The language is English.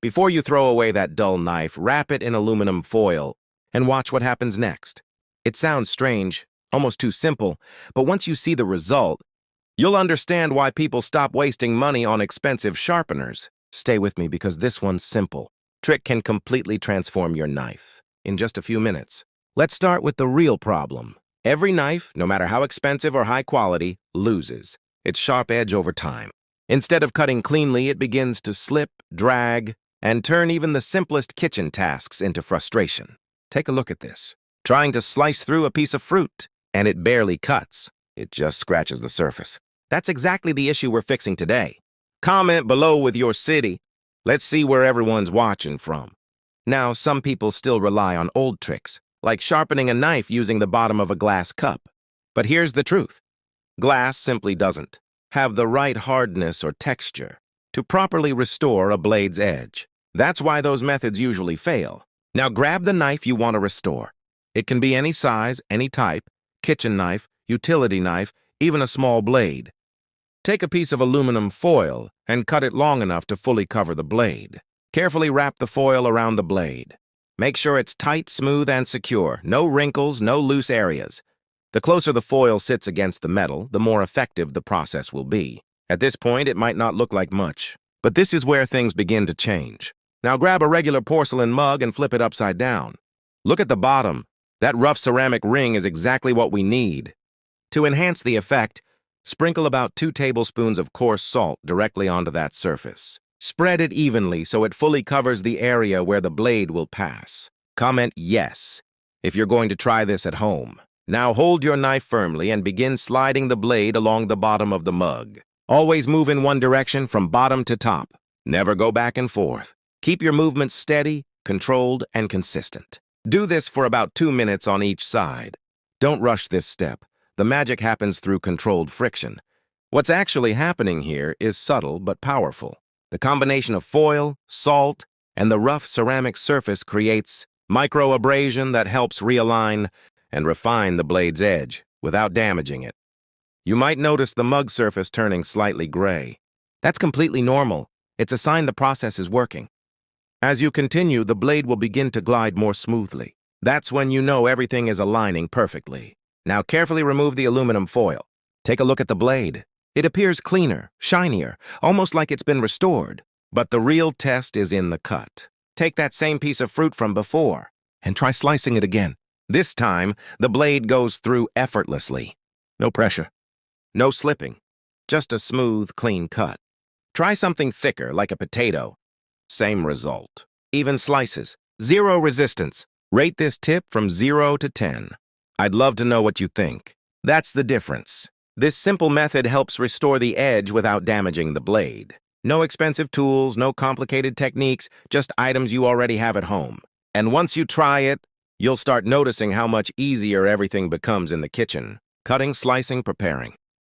Before you throw away that dull knife, wrap it in aluminum foil and watch what happens next. It sounds strange, almost too simple, but once you see the result, you'll understand why people stop wasting money on expensive sharpeners. Stay with me because this one's simple. Trick can completely transform your knife in just a few minutes. Let's start with the real problem. Every knife, no matter how expensive or high quality, loses its sharp edge over time. Instead of cutting cleanly, it begins to slip, drag, and turn even the simplest kitchen tasks into frustration. Take a look at this. Trying to slice through a piece of fruit, and it barely cuts. It just scratches the surface. That's exactly the issue we're fixing today. Comment below with your city. Let's see where everyone's watching from. Now, some people still rely on old tricks, like sharpening a knife using the bottom of a glass cup. But here's the truth. Glass simply doesn't have the right hardness or texture to properly restore a blade's edge. That's why those methods usually fail. Now grab the knife you want to restore. It can be any size, any type, kitchen knife, utility knife, even a small blade. Take a piece of aluminum foil and cut it long enough to fully cover the blade. Carefully wrap the foil around the blade. Make sure it's tight, smooth, and secure. No wrinkles, no loose areas. The closer the foil sits against the metal, the more effective the process will be. At this point, it might not look like much, but this is where things begin to change. Now grab a regular porcelain mug and flip it upside down. Look at the bottom. That rough ceramic ring is exactly what we need. To enhance the effect, sprinkle about 2 tablespoons of coarse salt directly onto that surface. Spread it evenly so it fully covers the area where the blade will pass. Comment yes if you're going to try this at home. Now hold your knife firmly and begin sliding the blade along the bottom of the mug. Always move in one direction from bottom to top. Never go back and forth. Keep your movements steady, controlled, and consistent. Do this for about 2 minutes on each side. Don't rush this step. The magic happens through controlled friction. What's actually happening here is subtle but powerful. The combination of foil, salt, and the rough ceramic surface creates micro-abrasion that helps realign and refine the blade's edge without damaging it. You might notice the mug surface turning slightly gray. That's completely normal. It's a sign the process is working. As you continue, the blade will begin to glide more smoothly. That's when you know everything is aligning perfectly. Now carefully remove the aluminum foil. Take a look at the blade. It appears cleaner, shinier, almost like it's been restored. But the real test is in the cut. Take that same piece of fruit from before and try slicing it again. This time, the blade goes through effortlessly. No pressure, no slipping, just a smooth, clean cut. Try something thicker, like a potato. Same result. Even slices. Zero resistance. Rate this tip from 0 to 10. I'd love to know what you think. That's the difference. This simple method helps restore the edge without damaging the blade. No expensive tools, no complicated techniques, just items you already have at home. And once you try it, you'll start noticing how much easier everything becomes in the kitchen. Cutting, slicing, preparing.